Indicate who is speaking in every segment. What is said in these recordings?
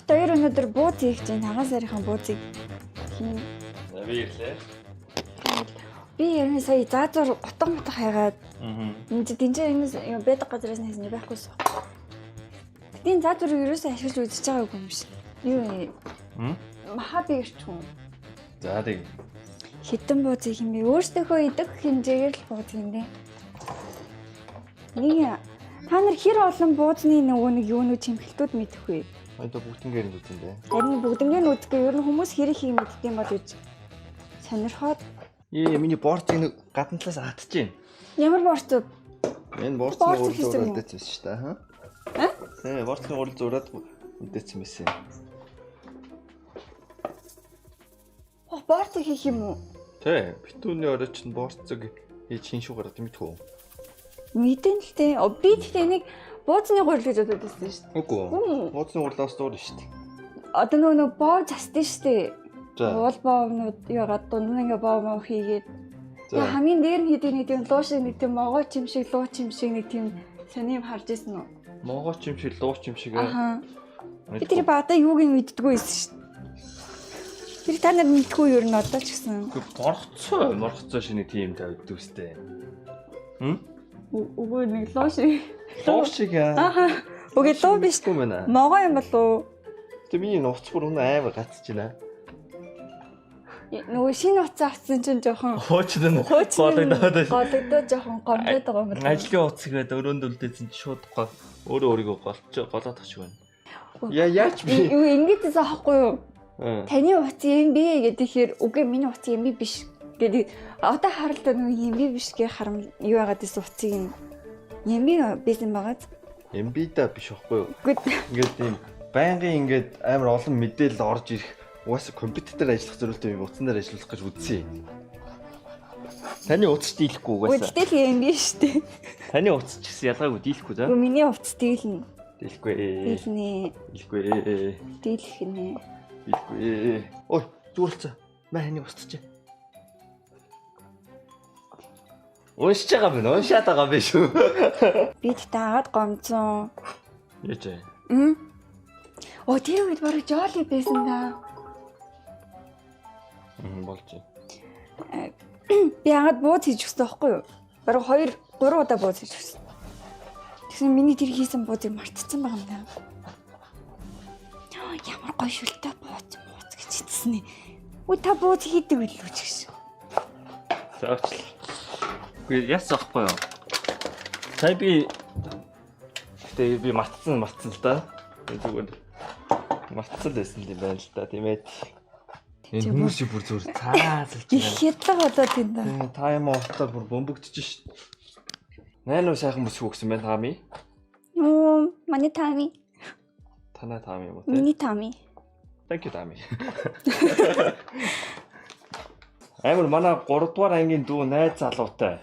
Speaker 1: хоёр өнөдөр бууз хийх чинь цагаан сарынхан буузыг хийн.
Speaker 2: Би ирлээ.
Speaker 1: Би ерөн сая заазуур утга хайгаад.
Speaker 2: Аа.
Speaker 1: Тинчээ энэ бэдэг газраас нэсэн байхгүйсэн. Тийм заазуурыг ерөөсөө ашиглаж үзэж байгаагүй юм шиг. Юу вэ? Махаби ирчихв.
Speaker 2: За тэг.
Speaker 1: Хитэн буузыг хэмээ өөрсдийнхөө идэх хэмжээгээр л бууз хийнэ. Нэг та нар хэр олон буузны нөгөө нэг юунууд чимхэлтүүд мэдэх вэ?
Speaker 2: Одоо бүгднгээр нь үзэндээ.
Speaker 1: Харин бүгднгээр нь үзэхгүй ер нь хүмүүс хэрэг хийх мэддэг юм бол гэж сонирхоод
Speaker 2: Миний борцыг гадна талаас хатж байна.
Speaker 1: ямар борц вэ?
Speaker 2: Энэ борцны урал зураад дэцсэн шүү дээ, хаа? Тий, борцны урал зураад дэцсэн байсан.
Speaker 1: Борц хийх юм уу?
Speaker 2: Тий, битүүний орой чинь борцыг хийж хин шүү гараад мэдэх үү?
Speaker 1: Мэдэн л дээ. Би тэгтээ нэг буузны гурил гэж бодоод байсан шүү дээ.
Speaker 2: Үгүй. Борцны уралаас дуур шүү дээ.
Speaker 1: Одоо нөгөө боо застсан шүү дээ.
Speaker 2: За.
Speaker 1: Уул боомнууд ягаад дунд нь ингээ боо моо хийгээд. Хамгийн дээр нь хийдэг нэг тийм луу шиг нэг тийм могоо чим шиг луу чим шиг нэг тийм сони юм харж ирсэн үү?
Speaker 2: Могоо чим шиг луу чим шиг.
Speaker 1: Аха. Би тэр баада юуг нь мэддэггүй байсан шүү дээ. Тэр та нар мэдгүй юу ер нь одоо ч гэсэн.
Speaker 2: Моргоцоо шинэ тийм тавьд үстэй.
Speaker 1: Үгүй нэг луу шиг.
Speaker 2: Луу шиг аа.
Speaker 1: Аха. Үгүй луу биш. Могоо юм болов уу?
Speaker 2: Тэ миний нууц бүр амар гацж байна.
Speaker 1: Нөгөө шинэ утас авсан чинь жоохон
Speaker 2: Хуучин гологдоод
Speaker 1: жоохон гомдоод байгаа юм байна.
Speaker 2: Ажлын утас гээд өрөөнд үлдээсэн чи шууд өөрийгөө голоод тахчих байна. Яач би
Speaker 1: юу ингэдээс аахгүй юу?
Speaker 2: Таны
Speaker 1: утас юм бэ гэхээр үгүй миний утас юм биш гэдэг. Одоо харалтаа нөгөө юм биш гэ харам юу яагаад гэсэн утсыг юм байсан байгаа.
Speaker 2: Эмбида биш байхгүй юу? Ингээд тийм байнгын ингээд амар олон мэдээлэл орж ирэх угаасаа компьютер дээр ажиллах зорилттой юм утсан дээр ажиллах гэж үзсэн. Таны утас дийлэхгүй угаасаа.
Speaker 1: Үгүй юм биш үү?
Speaker 2: Таны утас ч гэсэн ялгаагүй дийлэхгүй за.
Speaker 1: Үгүй миний утас дийлнэ.
Speaker 2: Дийлэхгүй.
Speaker 1: Дийлнэ. Дийлэхнэ.
Speaker 2: Дийлэхгүй. Ой, зүрлцээ. Маяны устч. Уншиж байгаа юм. Уншаад байгаа юм шүү.
Speaker 1: Би таагаад гомцсон.
Speaker 2: Яж.
Speaker 1: Тэр үед бараг жолли байсан да.
Speaker 2: Болж.
Speaker 1: Би яагаад бууз хийж өгсөн байхгүй юу? Бараг 2-3 удаа бууз хийж өгсөн. Тэгсэн миний тэр хийсэн буузыг мартчихсан байгаа юм даа. Ямар гоё шүлтэй бууз гэж хэлсэн. Үгүй та бууз хийдэг билүү ч гэсэн.
Speaker 2: Заач. Үгүй яс ахгүй юу? Сая би мартсан л да. Зүгээр мартсан байсан юм байна л да, тийм ээ. Энэ хүмүүс бүр зүгээр цаазалж байна.
Speaker 1: Их хядлага болоод тийм да.
Speaker 2: Та юм уутаар бүр бөмбөгдөж ш. Найн уу сайхан бүсгүй өгсөн байна таами.
Speaker 1: Манай таами.
Speaker 2: Танай таами юм уу те?
Speaker 1: Миний таами.
Speaker 2: Thank you таами. Амар манай 3 дугаар ангийн дүү найз залуутай.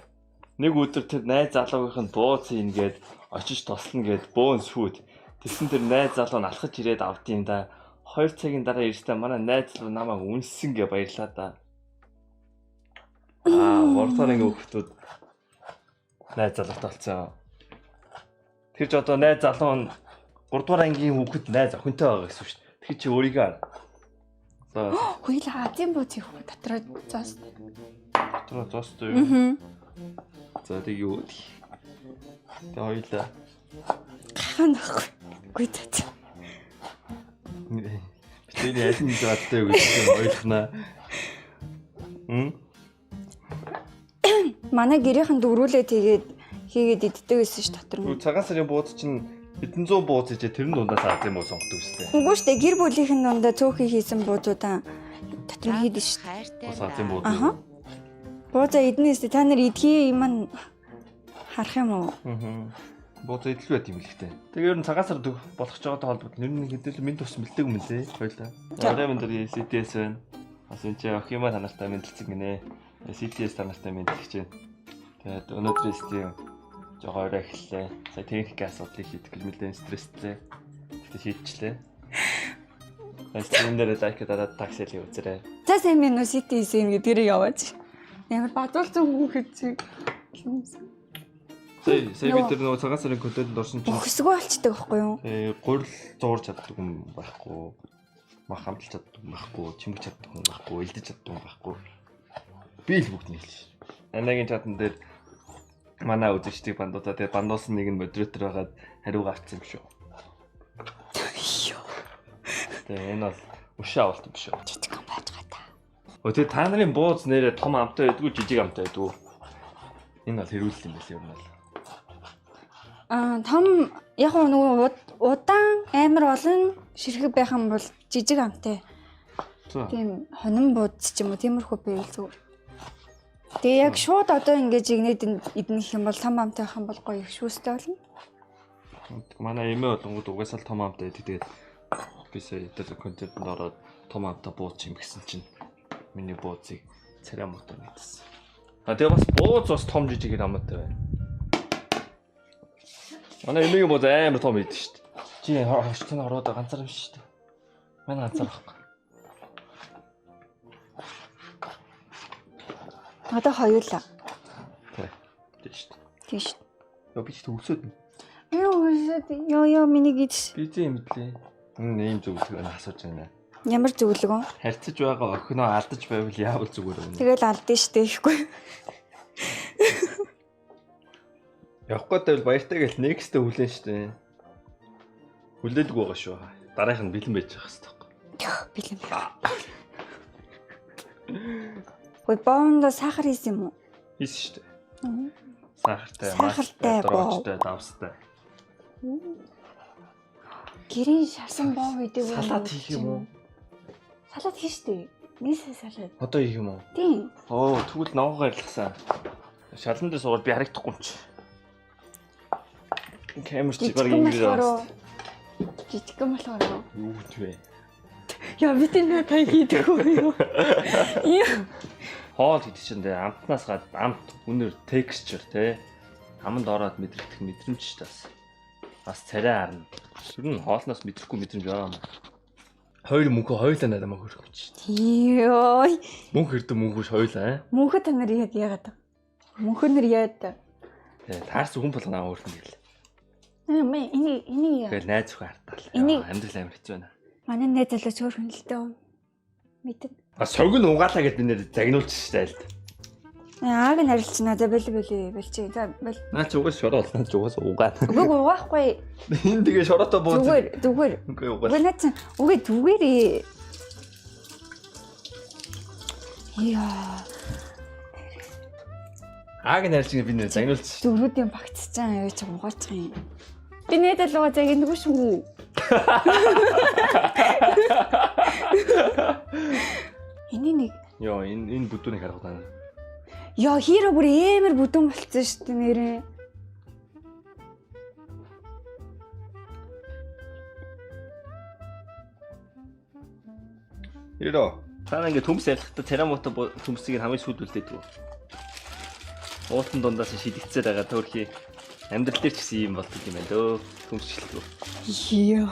Speaker 2: Нэг өдөр тэр найз залуугийнх нь бууз ингээд очиж тослно гэд бөөн сүйд. Тэсэн тэр найз залуу нь алхаж ирээд авт юм да. 2 цагийн дараа ирстэй манай найз залуу намайг үнсэн гэ баярлаа да. 3 дугаар ангийн хүүхдүүд найз залуутай болсон. Тэр ч одоо найз залуу нь 3 дугаар ангийн хүүхэд найз охинтой байгаа гэсэн шүү дээ. Тэр чи өөрийгөө
Speaker 1: Хоёул Азийн бууз их дотроо зоос.
Speaker 2: Дотроо зоостой юу? За тэг юу? Тэг хоёулаа.
Speaker 1: Ханахгүй. Үгүй дээ.
Speaker 2: Бидний яасан заадтай юу гэж ойлгохнаа.
Speaker 1: Манай гэрийнхэн дөрүүлээ хийгээд иддэг байсан ш дотор нь.
Speaker 2: Цагаан сарын бууз чинь хэдэн зуун бууз ичээ тэрэн дундаас Азийн бууз сонгодог үстэй.
Speaker 1: Үгүй штэ гэр бүлийнхэн дундаа цөөхий хийсэн буузуудаа дотор нь хийдэж ш.
Speaker 2: Азийн бууз.
Speaker 1: Аха. Буузаа иднээс та нар идхий юм харах юм уу?
Speaker 2: Бууз идэл байт юм хэлэхтэй. Тэгээ ер нь цагаан сар болох ч байгаатай холбоотой нэр нь хэдэл минь тус мэлдэг юм лээ. Хоёлаа. Орой өндөр CTS байна. Бас энэ чи охима танартай мэдлэлцэн гинэ. CTS танартай мэдлэгч байна. Тэгээд өнөөдрөөс тийм жоо орой эхэллээ. Сая техник асуудлыг хийдэг гэж мэдэн стресстэй. Тэгтээ шийдчихлээ. Энд дээр лайк дараад таксиг үзэрэй.
Speaker 1: За сайн минь уу CTS гэдгээр яваач. Ямар бадуулсан хүүхэд чи.
Speaker 2: Сая бид нар цагаан сарын контентэнд орсон чинь
Speaker 1: бохисгүй болчдөг байхгүй юу?
Speaker 2: гурил зуурч чаддаг юм байхгүй. Мах хамталж чаддаг юм байхгүй. Чимэг чаддаг юм байхгүй. Элдэж чаддаг юм байхгүй. Би л бүгд нийлж. Анагийн чатан дээр манай үзэгчдийн бандуудаа тэгээ бандуусан нэг нь модератор байгаад хариугаа авчихсан юм шүү. Тэгээ энэ бол ушаа авалт юм шүү.
Speaker 1: Жижиг ам байж байгаа та.
Speaker 2: Тэгээ та нарын бууз нэрээ том амтай байдгүй жижиг амтай байдгүй. Энэ бол хэрүүлэл юм байна ер нь бол.
Speaker 1: Том яг нөгөө удаан амар олон ширхэг байх юм бол жижиг амтай. Тийм хонин буудс ч юм уу тиймэрхүү байвал зүгээр. Тэгээ яг шууд одоо ингэж игнээд идэх юм бол том амтай байх юм бол гоё их шүүстэй болно.
Speaker 2: Манай эмээ болонгууд угаасаа л том амтай байдаг. Тэгээд бисээ дээр контентэнд ороод том амтай бууз юм гэсэн чинь миний бууцыг царай мотор нэгдсэн. Тэгээ бас бууз бас том жижиг амтай байна. Манай эмээгийн бууз амар том идэв шүү дээ. Чи хашигтны ороод ганцаар юм шүү дээ. Манай ганцаар байхгүй.
Speaker 1: Одоо хоёулаа.
Speaker 2: Тийш.
Speaker 1: Тийш.
Speaker 2: Яа би ч төвсөд.
Speaker 1: Йоо миний гидс.
Speaker 2: Би зэ юм блэ. Энэ ийм зөвлөгөө асууж байна.
Speaker 1: Ямар зөвлөгөө?
Speaker 2: Харьцаж байгаа охиноо алдаж байвал яавал зүгээр вэ?
Speaker 1: Тэгэл алдсан шүү дээ ихгүй.
Speaker 2: Явахгүй байвал баяртай гэл next-тэй хүлэн штэ. Хүлээдэг байгаа шүү. Дараах нь бэлэн байж байгаа хэвээр.
Speaker 1: Бэлэн. Ой боондо сахар хийсэн юм уу?
Speaker 2: Хийсэн штэ. Сахартай,
Speaker 1: сахартай,
Speaker 2: дрожтой, давстай.
Speaker 1: Гэрийн шарсан боо гэдэг үү?
Speaker 2: Салат хийх юм уу?
Speaker 1: Салат хийж штэ. Нийсээ салат.
Speaker 2: Одоо хийх юм уу?
Speaker 1: Тийм.
Speaker 2: Оо, тэгвэл ноогоо ярьлахсан. Шалан дээр суугаад би харагдахгүй юм чи. Камер чи баг ингэж.
Speaker 1: Жижиг юм болохоор.
Speaker 2: Юу вэ?
Speaker 1: Яа би тэр та хийдэг үү?
Speaker 2: Хоол гэдэг чинь амтнаас гад амт үнээр текстчер те. Аманд ороод мэдрэгдэх мэдрэмж ш тас. Бас царай харна. Ер нь хоолноос мэдрэхгүй мэдрэмж байгаа юм. Хоёр мөнхөө хоёулаа надад хөрөх юм чи.
Speaker 1: Йоо.
Speaker 2: Мөнх хэрдэн мөнхөш хоёулаа.
Speaker 1: Мөнхөд та нар яагаад? Мөнхөнөр яад.
Speaker 2: Таарс хүн болгонаа өөртөө гэл.
Speaker 1: Энийг
Speaker 2: тэгэл найз зөвхөн хартаал. Амьдрал амар хэцүү байна.
Speaker 1: Манай найз залууч өөр хүн л дээ. Мэдэн.
Speaker 2: Сог нь угаалаа гэд би нэр загнуулчих штэ айлд.
Speaker 1: Ааг нь харилч надад болчих. За бэл.
Speaker 2: Наа чи угаас шороо болсон чи угаас угаана.
Speaker 1: Үгүй угаахгүй.
Speaker 2: Энэ тэгээ шороотой бууз.
Speaker 1: Зүгээр.
Speaker 2: Үгүй угаас.
Speaker 1: Үгүй наач. Үгүй зүгээрээ. Яа.
Speaker 2: Ааг нь харилч би нэр загнуулчих.
Speaker 1: Зүрүүдийн багцчаан явж угаачих юм. Би найз залууга загнадаггүй шүү. Энэ
Speaker 2: Йоо энэ бүдүүнийг харах таа.
Speaker 1: Яа хиро бүр амар бүдүүн болцсон шүү дээ нэрээ.
Speaker 2: Хиро. Та ингэ төмс ялахдаа царамуутай төмсийг хамгийн сүүлд үлдээдэг. Уутан дундаас шидэгцээр байгаа төөрхий амьдрал дээр ч гэсэн юм болдог юм байна лөө. Төмсчлээ.
Speaker 1: Йоо.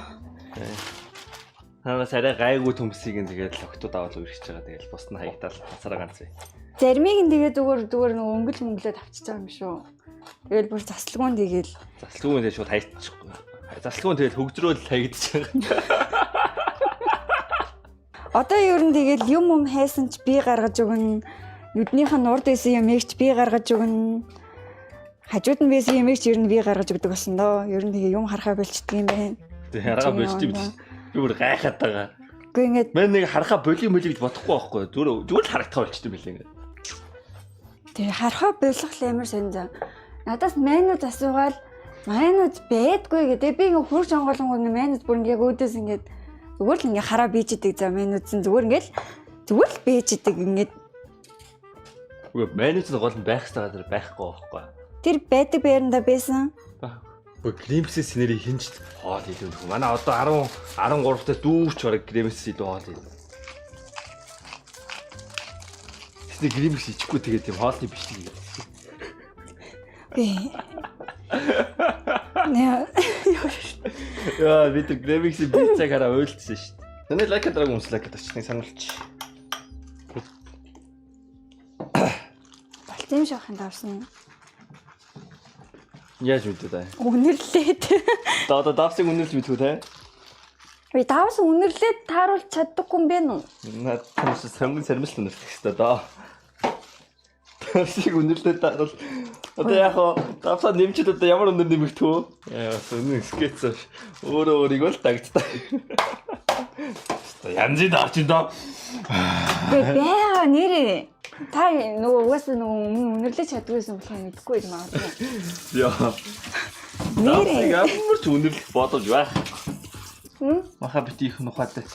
Speaker 2: Ханаас арай гайгүй төмсийг нь тэгээд логтууд аваад үргэлж байгаа. Тэгээд бус нь хаягтаал хасараа ганц.
Speaker 1: Зармиг нь тэгээд зүгээр нөгөө өнгөл мөнгөлөд авчиж байгаа юм шүү. Тэгэл бүр заслгуун тэгээд
Speaker 2: тэгээд шууд хаягдчихгүй. Заслгуун тэгээд хөгжрөөл хаягдчих.
Speaker 1: Одоо ер нь тэгээд юм хайсан ч би гаргаж өгнө. Нүднийх нь урд байсан юмыг ч би гаргаж өгнө. Хажууд нь байсан юмыг ч ер нь би гаргаж өгдөг болсон доо. Ер нь тэгээд юм харахаа болчдөг юм байна.
Speaker 2: Тэгээд харахаа болчдөг юм биш. Би бүр гайхаад байгаа.
Speaker 1: Гэхдээ ингээд
Speaker 2: мэн нэг харахаа боли гэж бодохгүй байхгүй. Зүгээр л харагдах болчдөг юм билээ ингээд.
Speaker 1: Тэгээ харахаа болох л амар сонь. Надаас менюд асуугаад менюд байдгүй гэдэг. Би ингээд хурж онгоолонгоо менюд бүр ингээд өөдөөс ингээд зүгээр л ингээд хараа бийждэг за менюдсэн зүгээр ингээд зүгээр л бийждэг ингээд.
Speaker 2: Үгүй менюд нь гол нь байх хэрэгтэй газар байхгүй байхгүй.
Speaker 1: Тэр байдаг байранда байсан.
Speaker 2: Үгүй Гримсээс нэрийг хинж хоол хийдэг. Манай одоо 13 та дүүрч бараг Гримсээс илүү хоол хийдэг. Тэсний Гримс ичихгүй тэгээд тийм хоолны биш тийм.
Speaker 1: Яа
Speaker 2: бид Гримсийн бицэг хараа уйлдсан шүү дээ. Тэний лайк дараг өмслэк гэдэг чинь сануулч.
Speaker 1: Балтим шаханд авсан.
Speaker 2: Яаж мэдээ?
Speaker 1: Үнэрлээд.
Speaker 2: Одоо давсыг үнэрлж мэдгүй те.
Speaker 1: Би давс үнэрлээд тааруулж чаддаггүй юм бэ нү?
Speaker 2: Наад тамс сонгон сармил үнэрлэх хэрэгтэй доо. Давсыг үнэрлээд тааруул. Одоо яг давсаа нэмчихэд одоо ямар өндөр нэмэгдэх вэ? Яа, өнөө скетч өөрийгөө л дагдтаа. Янзын давч энэ доо.
Speaker 1: Бэбэ нэрээ. Та нөгөө угаасаа нөгөө үнэрлэж чаддгүйсэн болохоо мэдэхгүй юм аа.
Speaker 2: Яа.
Speaker 1: Нэрээ.
Speaker 2: Ямар ч үнэрлэх бодож байх.
Speaker 1: Маха
Speaker 2: бити их нухаатай.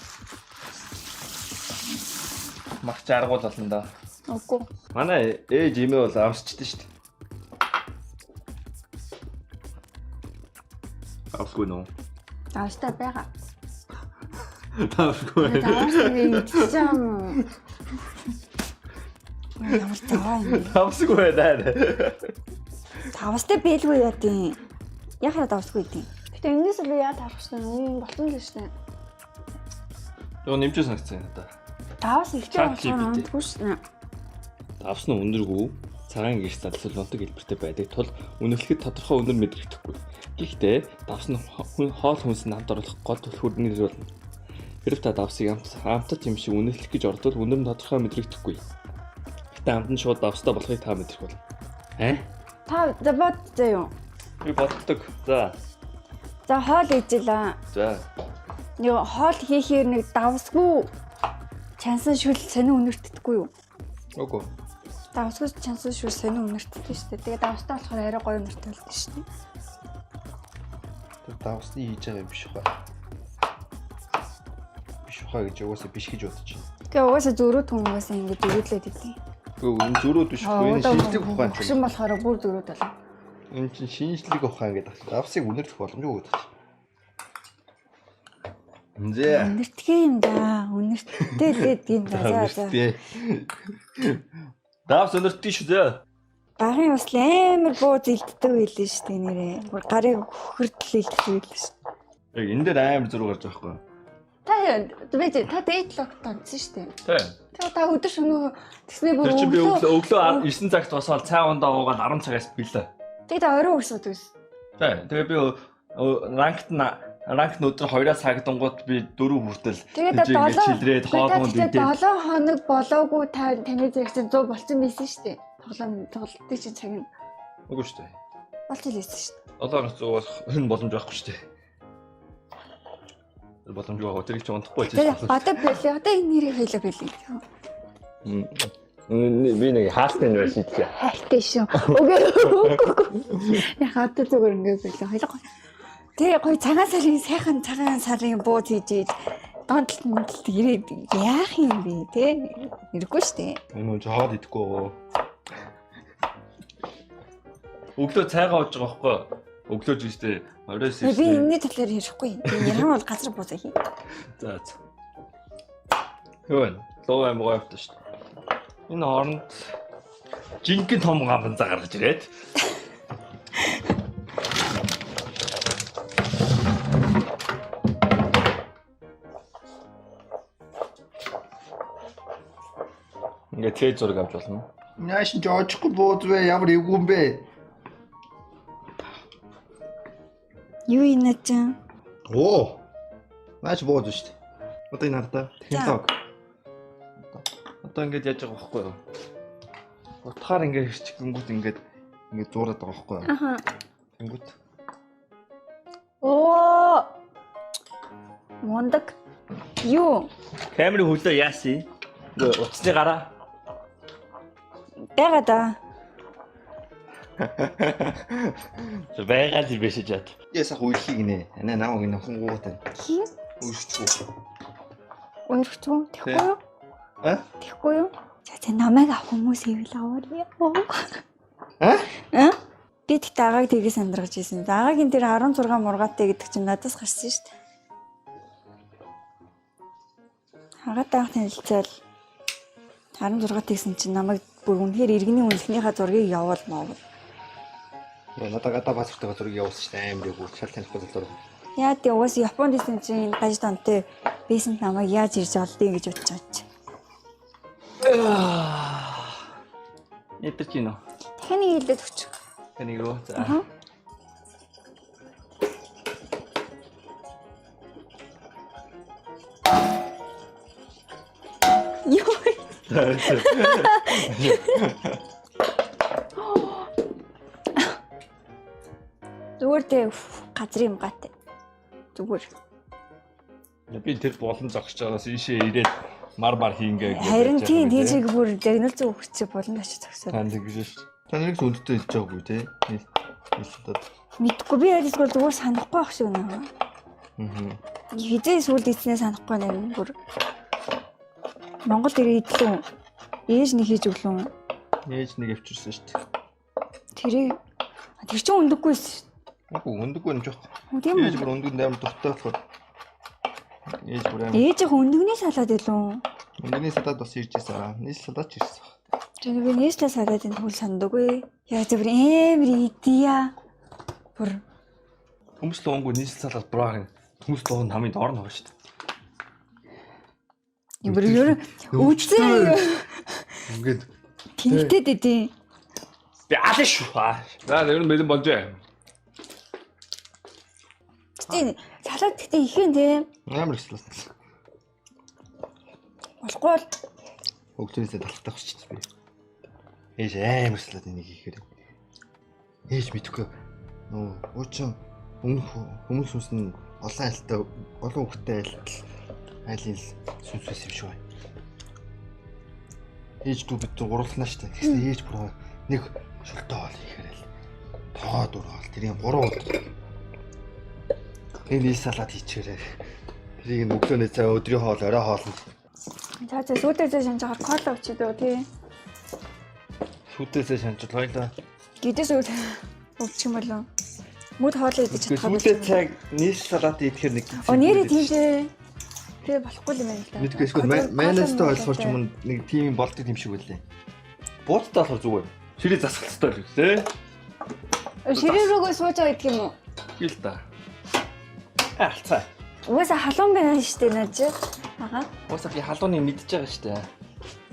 Speaker 2: Мах чаргуул болно да.
Speaker 1: Үгүй.
Speaker 2: Манай ээж имээ бол авсчихдээ шүү дээ. Авсгүй нөө.
Speaker 1: Австай байгаа.
Speaker 2: Авсгүй.
Speaker 1: Австай идчихэм. Ямар таа юм.
Speaker 2: Авсгүй даа.
Speaker 1: Австай бэлгүй яа тийм. Яхаад авсгүй тийм. Гэтэ энэс би яа тарах шээ. Үн болтон л шээ.
Speaker 2: Нөгөө нэмж санагцсан надаа.
Speaker 1: Тавс ихтэй болсон амтгүй шээ.
Speaker 2: Давс нь өндөргүй цагаан гэрч залсвал унтаг хэлбэртэй байдаг тул үнэрлэхэд тодорхой өндөр мэдрэгдэхгүй. Гэхдээ давс нь хоол хүнс намд оруулах гол төлхүүрний нэр болно. Хэрв та давсыг амтад юм шиг үнэрлэх гэж ордвол өндөр нь тодорхой мэдрэгдэхгүй. Гэтэ амт нь шууд давстай болохыг та мэдрэх болно.
Speaker 1: Та бодтой юу?
Speaker 2: Би боддог. За.
Speaker 1: За хоол ижлээ.
Speaker 2: За.
Speaker 1: Юу хоол хийхээр нэг давсгүй чансан шүл сонин үнэртдэггүй юу?
Speaker 2: Үгүй.
Speaker 1: Давсгүй чансан шүл сонин үнэртдэг шүү дээ. Тэгээ давстай болохоор арай гоё үнэртэй болдог шүү дээ.
Speaker 2: Давсны хийж байгаа юм биш хаа. Биш хаа гэж угаасаа биш гэж бодож байна.
Speaker 1: Тэгээ угаасаа зөрүүд хүмүүсээ ингэж зөрүүдлээд идэв.
Speaker 2: Үгүй энэ зөрүүд биш хөө энэ шинжлэх ухаан.
Speaker 1: Хөшин болохоор бүр зөрүүд болоо.
Speaker 2: Энэ чинь шинжлэх ухаан гэдэг. Давсыг үнэрлэх боломжгүй гэдэг. Зэ.
Speaker 1: Үнэртгээ юм да. Үнэрттэй лээд юм да. За.
Speaker 2: Давс үнэртгий шүү дээ.
Speaker 1: Багын ус амар буу зилддэг байлээ шүү дээ нэрээ. Гарыг хөхөрдөл илддэг байлээ шүү.
Speaker 2: Яг энэ дээр амар зураг гарч байгаа хгүй.
Speaker 1: Та дээдлог тонцсон шүү дээ.
Speaker 2: Тий.
Speaker 1: Тэгээ та өдөр шөнөө тэгснээ бүр
Speaker 2: Тэр чинь би өглөө 9 цагт босоод цай ундаа уугаад 10 цагаас билээ.
Speaker 1: Тэгээ та орой өсөд үс.
Speaker 2: Тий. Тэгээ би ранкт өдөр 2-аас хагдангууд би 4 хүртэл чилрээд хоолгонд
Speaker 1: идээд 7 хоног болоогүй таны зэрэг чинь 100 болцсон байсан шүү дээ. Тоглолтын чинь цаг нь.
Speaker 2: Үгүй шүү дээ.
Speaker 1: Болцсон лээсэн шүү дээ.
Speaker 2: 7 болох энэ боломж байхгүй шүү дээ. Боломж байгаа. Тэр их ч унтахгүй байж
Speaker 1: байна. Одоо бэлээ. Одоо энэ нэрийг хэлээ бэлээ.
Speaker 2: Би нэг хаалттай нэр шийдлээ.
Speaker 1: Хайртай шүү. Үгүй. Яг одоо зүгээр ингэ бэлээ. Хоёлоо. Тэгээ гой цагаан сарын бууз хийж донтолт ирээд яах юм бэ те? Ирэхгүй штэ.
Speaker 2: Энэ жоод идэхгүй. Өглөө цайгаа ууж байгаа байхгүй. Өглөө жиштэй оройс
Speaker 1: ирсэн. Би энэний талаар ярихгүй. Яран бол газар буузаа хий.
Speaker 2: За. Хөөе. Лоо аим гоёвт штэ. Энэ хооронд жинхэнэ том гамбанзаа гаргаж ирээд. Ингээ тэр зураг авч болно. Яаш нь жоочихгүй бууз вэ? Ямар эвгүй юм бэ?
Speaker 1: Юу инэ чинь?
Speaker 2: Оо. Наач бууз шүү дээ. Одоо энэ хардаа технологи. Одоо ингэж яаж байгаа байхгүй юу? Утгаар ингээ хэрчгэнгүүт ингээд зуураад байгаа байхгүй юу?
Speaker 1: Аха.
Speaker 2: Тэнгүүт.
Speaker 1: Оо. Мондаг. Юу?
Speaker 2: Камерын хөлөө яасан? Ингээ утасны гараа.
Speaker 1: Бага да.
Speaker 2: Байгаа л биш чад. Ясах үйлхийг нэ. Анаа намайг энэ хунгуутай.
Speaker 1: Хин?
Speaker 2: Үйлчгүй.
Speaker 1: Үйлчгүй. Тэхгүй юу? Тэхгүй юу? За намайг авах хүмүүс ивэл аваарай. Би тэгтээ агааг тгий сандрагж ийсэн. Агагийн тэр 16 мургаатай гэдэг чинь надаас гарсан шүү дээ. Агаатай танилцал 16 тэгсэн чинь намайг бүр үнэхээр иргэний үнэлэхнийхаа зургийг явуул моовол.
Speaker 2: Надад гадаа паспортын зургийг явуулсан шүү дээ. Амар их шал танихгүй зураг.
Speaker 1: Яа тий уус Японд исэн чинь гаж донтой бэсэнд намайг яаж ирж олдгийг гэж бодож байгаа чи.
Speaker 2: Ятэр кино.
Speaker 1: Таны хэлээд өгч.
Speaker 2: Таны юу? За.
Speaker 1: Зүгээр дээ газар юм гатай. Зүгээр.
Speaker 2: Би тэр болон зогсож байгаас ийшээ ирээд мар хийнгээ.
Speaker 1: Харин тийм тийжиг бүр загнал зүг өгч болон очиж зогсоод.
Speaker 2: Танд гэж шүү. Та нэг сүндтэй хэлж байгаагүй те. Нийлсэлдод.
Speaker 1: Мэдгүй би яг зүгээр санахгүй байх шиг наа. Хизээ сүлд ийснээ санахгүй нэр бүр. Монгол ирээ идлээ. Ээж нэг хийж өглөө.
Speaker 2: Ээж нэг авчирсан шүү дээ.
Speaker 1: Тэр чинь өндөггүйсэн.
Speaker 2: Үгүй өндөггүй юм жоох.
Speaker 1: Тийм үү?
Speaker 2: Ээж бүр өндөг 8 дуртай болохоор. Ээж бүр амар.
Speaker 1: Ээж их өндөгний салаад илүү.
Speaker 2: Өндөгний салаад бас ирж ирсэн. Нийс салаад ч ирсэн.
Speaker 1: Тэр би нийслэл салаадын төгөл сандаггүй. Яа зөвөр амар идия. Бүр
Speaker 2: Хүмүүс луунгүй нийслэл салаад браагийн хүмүүс луун хамгийн доор нь байгаа шүү дээ.
Speaker 1: бүр үүчтэй.
Speaker 2: Ингээд
Speaker 1: Тэнхтэй дээ.
Speaker 2: би аль шүү. За ер нь бэлэн болжээ.
Speaker 1: Тийм салаад гэхдээ ихэн тийм.
Speaker 2: Амар их салаад.
Speaker 1: Болохгүй бол
Speaker 2: Өгтөөсөө талхтах шүү дээ би. Ээж амар салаад энийг хийхээр. Ээж мэдгүй. Уучин өмнөх хүмүүс нь олон айлтай олон хөвгтэй айлын сүнсээс юм шиг байна. Ээж дүү бид гурлахнаа шүү дээ. Тэгсэн ээж бүр нэг шултаа хоол хийхээр л тоо дур хоол тэрийн 3 удаа. Энэ салаад хийчихээрээ. Тэрийг өглөөний цай өдрийн хоол орой хоол.
Speaker 1: За сүйдээсээ шанчаар кола өчөдөө тий.
Speaker 2: Сүйдээсээ шанчвал хоёлаа.
Speaker 1: Гидээс өвчих юм болов. Мөд хоолоо идэж чадах
Speaker 2: юм. Сүйдээ цайг нийс салаад идэхээр нэг.
Speaker 1: Нэрээ тийшээ. Тэгээ болохгүй юм байна л да.
Speaker 2: Мэдгүй эсвэл майонезтэй ойлгохоор ч юм нэг тийм болдог юм шиг байлээ. Бууттай болохоор зүгээр. Ширээ засгалцтай л үү, тий?
Speaker 1: Ширээ рүүгээ сууж байгаа гэдэг юм уу?
Speaker 2: Ил та. Алцаа.
Speaker 1: Угаасаа халуун байна шүү дээ наач. Ага.
Speaker 2: Уусаа би халууныг мэдчихэж байгаа шүү дээ.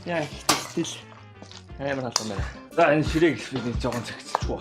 Speaker 2: Яа ихтэй стил амар халуун байна. За энэ ширээг нэг жоохон цагцчихгүй.